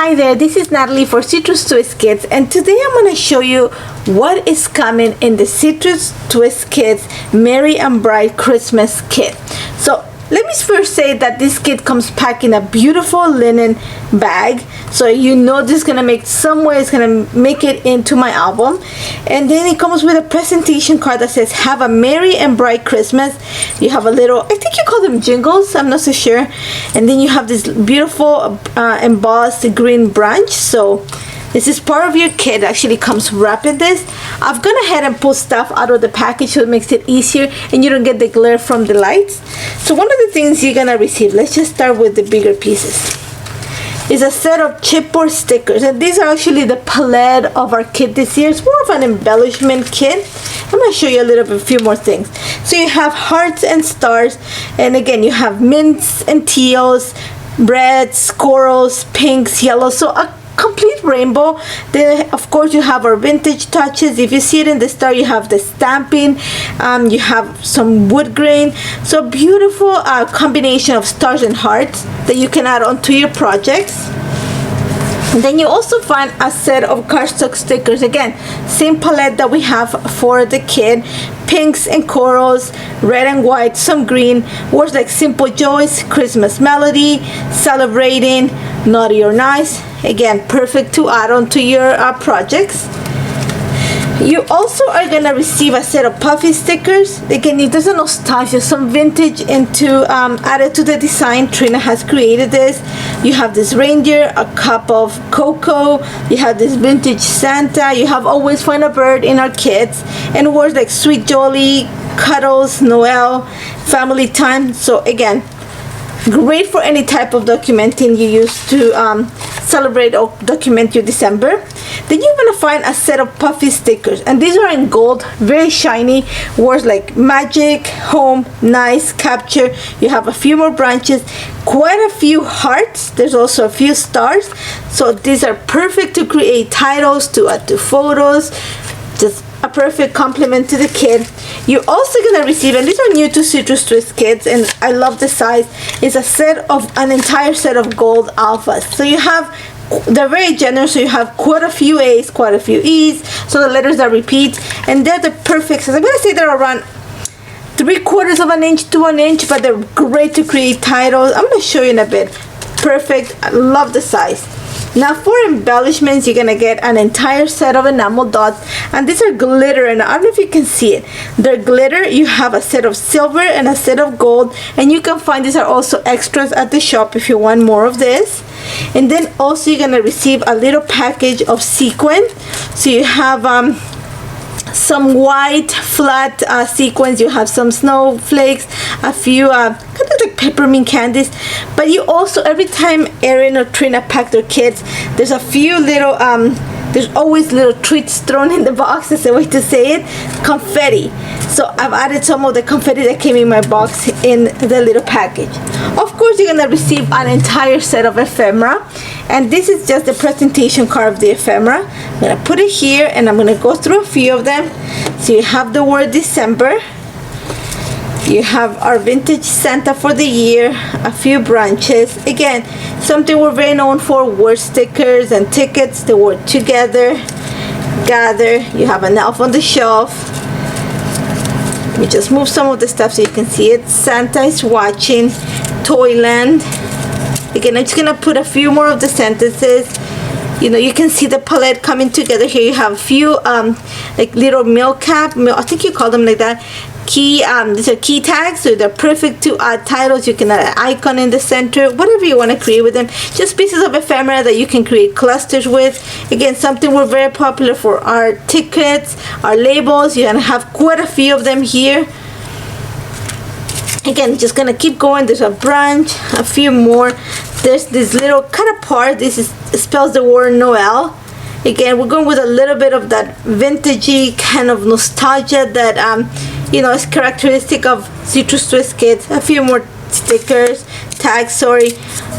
Hi there, this is Natalie for Citrus Twist Kids, and today I'm going to show you what is coming in the Citrus Twist Kids Merry and Bright Christmas kit. So let me first say that this kit comes packed in a beautiful linen bag, so you know this is going to make some way it's going to make it into my album. And then it comes with a presentation card that says have a merry and bright Christmas. You have a little, I think you call them jingles, I'm not so sure. And then you have this beautiful embossed green branch. So this is part of your kit. It actually comes wrapped in this. I've gone ahead and pulled stuff out of the package so it makes it easier and you don't get the glare from the lights. So one of the things you're gonna receive, let's just start with the bigger pieces, is a set of chipboard stickers, and these are actually the palette of our kit this year. It's more of an embellishment kit. I'm going to show you a few more things. So you have hearts and stars, and again you have mints and teals, reds, corals, pinks, yellows, so a complete rainbow. Then of course you have our vintage touches. If you see it in the star, you have the stamping, you have some wood grain, so beautiful combination of stars and hearts that you can add onto your projects. And then you also find a set of cardstock stickers. Again, same palette that we have for the kid. Pinks and corals, red and white, some green. Words like simple joys, Christmas melody, celebrating, naughty or nice. Again, perfect to add on to your projects. You also are gonna receive a set of puffy stickers. Again, it doesn't nostalgia, some vintage added to the design. Trina has created this. You have this reindeer, a cup of cocoa. You have this vintage Santa. You have always find a bird in our kits, and words like sweet jolly, cuddles, Noel, family time. So again, great for any type of documenting you use to celebrate or document your December. Then you're gonna find a set of puffy stickers, and these are in gold, very shiny. Words like magic, home, nice, capture. You have a few more branches, quite a few hearts. There's also a few stars. So these are perfect to create titles, to add to photos. Just a perfect complement to the kid. You're also gonna receive, and these are new to Citrus Twist Kids, and I love the size, is an entire set of gold alphas. So you have, they're very generous, so you have quite a few A's, quite a few E's, so the letters are repeat, and they're the perfect size. I'm gonna say they're around 3/4 of an inch to 1 inch, but they're great to create titles. I'm gonna show you in a bit. Perfect, I love the size. Now for embellishments, you're gonna get an entire set of enamel dots, and these are glitter, and I don't know if you can see it. They're glitter. You have a set of silver and a set of gold, and you can find these are also extras at the shop if you want more of this. And then also you're gonna receive a little package of sequin. So you have some white flat sequins, you have some snowflakes, a few kind of like peppermint candies. But you also, every time Erin or Trina pack their kids, there's a few little there's always little treats thrown in the box. That's the way to say it. Confetti. So I've added some of the confetti that came in my box in the little package. Of course, you're gonna receive an entire set of ephemera, and this is just the presentation card of the ephemera. I'm gonna put it here, and I'm gonna go through a few of them. So you have the word December. You have our vintage Santa for the year, a few branches. Again, something we're very known for, word stickers and tickets, the word together, gather. You have an elf on the shelf. Let me just move some of the stuff so you can see it. Santa is watching, Toyland. Again, I'm just gonna put a few more of the sentences. You know, you can see the palette coming together here. You have a few like little I think you call them like that. These are key tags, so they're perfect to add titles. You can add an icon in the center, whatever you want to create with them. Just pieces of ephemera that you can create clusters with. Again, something we're very popular for our tickets, our labels. You're gonna have quite a few of them here. Again, just gonna keep going. There's a branch, a few more. There's this little cut apart. Spells the word Noel. Again, we're going with a little bit of that vintagey kind of nostalgia that you know, is characteristic of Citrus Twist Kids. A few more stickers, tags, sorry.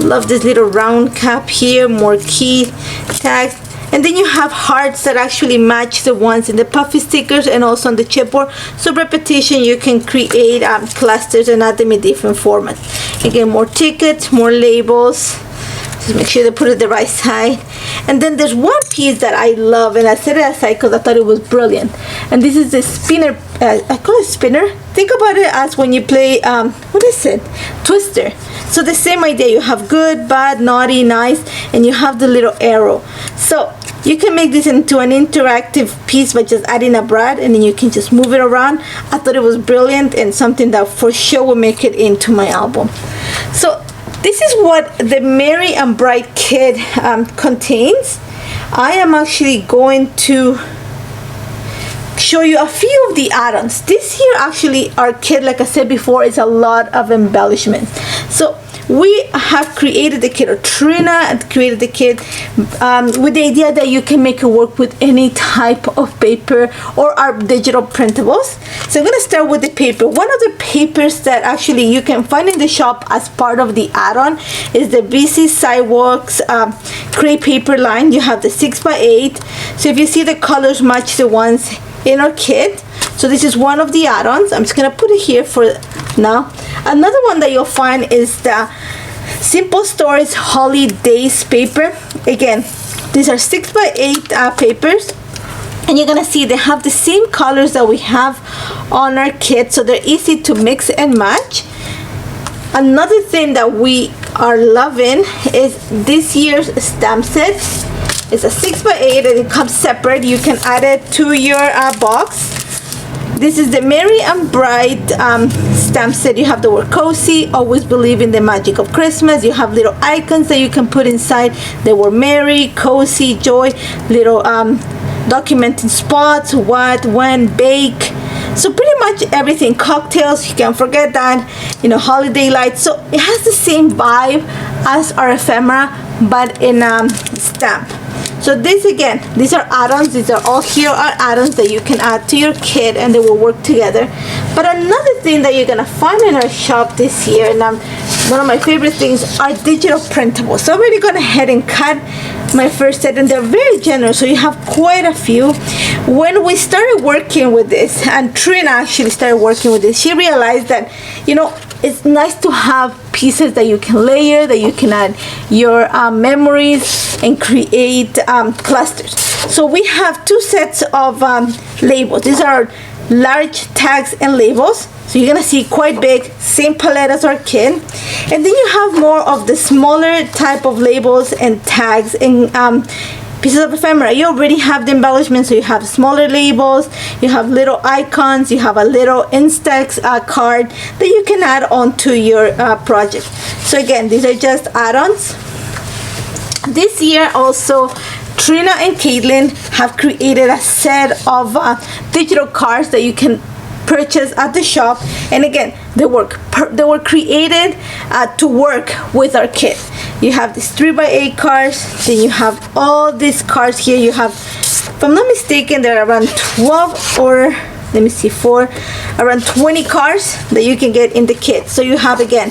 Love this little round cap here, more key tags. And then you have hearts that actually match the ones in the puffy stickers and also on the chipboard. So repetition, you can create clusters and add them in different formats. Again, more tickets, more labels. Just make sure to put it the right side. And then there's one piece that I love, and I set it aside because I thought it was brilliant. And this is the spinner. I call it spinner. Think about it as when you play, what is it? Twister. So the same idea. You have good, bad, naughty, nice, and you have the little arrow. So you can make this into an interactive piece by just adding a brad, and then you can just move it around. I thought it was brilliant and something that for sure will make it into my album. So this is what the Merry and Bright kit contains. I am actually going to show you a few of the add-ons. This here actually, our kit, like I said before, is a lot of embellishments. So we have created the kit, or Trina created the kit with the idea that you can make it work with any type of paper or our digital printables. So I'm going to start with the paper. One of the papers that actually you can find in the shop as part of the add-on is the BC Sidewalks crepe paper line. You have the 6x8. So if you see, the colors match the ones in our kit. So this is one of the add-ons. I'm just gonna put it here for now. Another one that you'll find is the Simple Stories Holidays paper. Again, these are 6x8 papers, and you're gonna see they have the same colors that we have on our kit, so they're easy to mix and match. Another thing that we are loving is this year's stamp set. It's a 6x8 and it comes separate. You can add it to your box. This is the Merry and Bright stamp set. You have the word cozy, always believe in the magic of Christmas. You have little icons that you can put inside. They were merry, cozy, joy, little documenting spots, what, when, bake. So pretty much everything. Cocktails, you can't forget that. You know, holiday lights. So it has the same vibe as our ephemera, but in stamp. So this, again, these are add-ons. These are all here are add-ons that you can add to your kit, and they will work together. But another thing that you're gonna find in our shop this year, and one of my favorite things, are digital printables. So I'm already gone ahead and cut my first set, and they're very generous, so you have quite a few. When we started working with this, and Trina actually started working with this, she realized that, you know, it's nice to have pieces that you can layer, that you can add your memories and create clusters. So we have two sets of labels. These are large tags and labels. So you're gonna see quite big, same palette as our kit. And then you have more of the smaller type of labels and tags and pieces of ephemera. You already have the embellishments, so you have smaller labels, you have little icons, you have a little Instax card that you can add onto your project. So again, these are just add-ons. This year also, Trina and Caitlin have created a set of digital cards that you can purchase at the shop, and again, they were created to work with our kit. You have these 3x8 cards, then you have all these cards here. You have, if I'm not mistaken, there are around 12 or let me see, around 20 cards that you can get in the kit. So you have, again,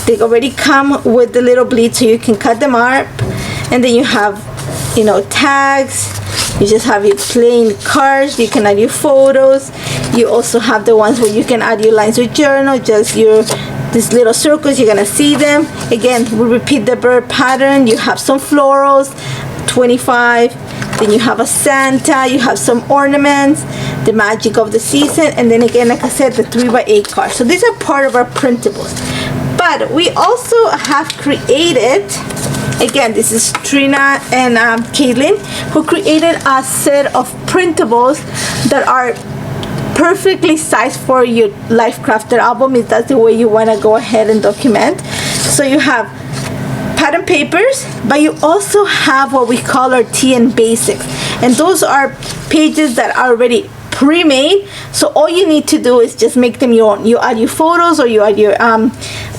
they already come with the little bleed, so you can cut them up, and then you have, you know, tags. You just have your plain cards. You can add your photos. You also have the ones where you can add your lines with journal, just your these little circles. You're gonna see them. Again, we repeat the bird pattern. You have some florals, 25. Then you have a Santa. You have some ornaments, the magic of the season, and then again, like I said, the 3x8 cards. So these are part of our printables. But we also have created, again, this is Trina and Caitlin, who created a set of printables that are perfectly sized for your Life Crafter album, if that's the way you want to go ahead and document. So you have pattern papers, but you also have what we call our TN Basics, and those are pages that are already pre-made. So all you need to do is just make them your own. You add your photos or you add your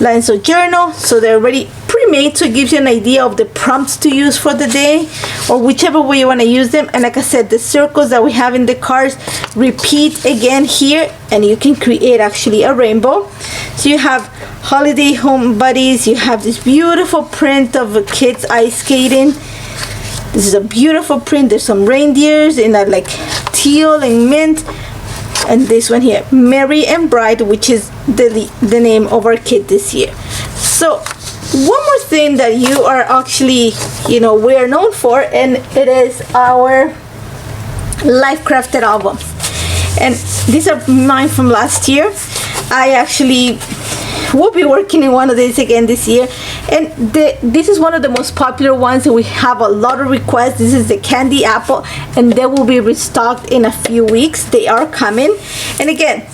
lines of journal, so they're already pre-made, so it gives you an idea of the prompts to use for the day, or whichever way you want to use them. And like I said, the circles that we have in the cards repeat again here, and you can create actually a rainbow. So you have holiday home buddies. You have this beautiful print of kids ice skating. This is a beautiful print. There's some reindeers in a like teal and mint, and this one here, Merry and Bright, which is the name of our kit this year. So one more thing that you are actually, we are known for, and it is our life crafted albums. And these are mine from last year. I actually will be working in one of these again this year, and this is one of the most popular ones, and we have a lot of requests. This is the candy apple, and they will be restocked in a few weeks. They are coming, and again,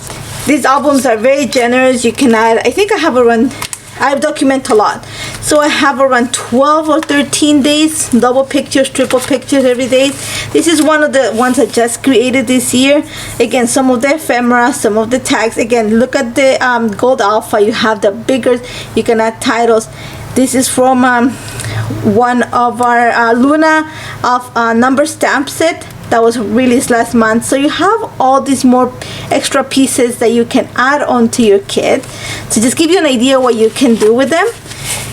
these albums are very generous. You can add, I think I have around, I document a lot, so I have around 12 or 13 days, double pictures, triple pictures every day. This is one of the ones I just created this year. Again, some of the ephemera, some of the tags. Again, look at the gold alpha. You have the bigger, you can add titles. This is from one of our Luna of number stamp set that was released last month. So you have all these more extra pieces that you can add on to your kit to just give you an idea what you can do with them.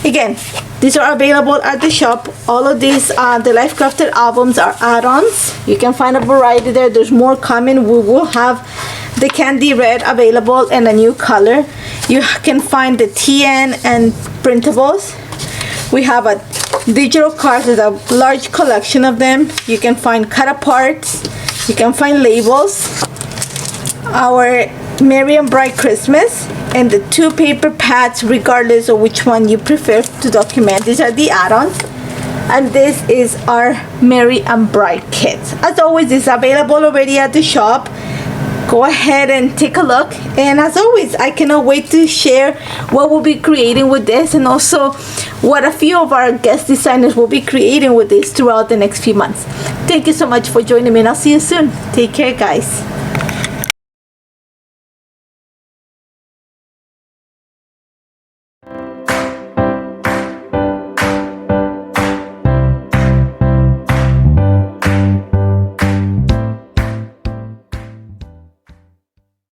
Again, these are available at the shop. All of these, the Life Crafted albums are add-ons. You can find a variety there. There's more coming. We will have the candy red available and a new color. You can find the TN and printables. We have a digital cards. There's a large collection of them. You can find cut aparts. You can find labels. Our Merry and Bright Christmas, and the 2 paper pads, regardless of which one you prefer to document. These are the add-ons, and this is our Merry and Bright kits. As always, it's available already at the shop. Go ahead and take a look, and as always, I cannot wait to share what we'll be creating with this, and also what a few of our guest designers will be creating with this throughout the next few months. Thank you so much for joining me, and I'll see you soon. Take care, guys.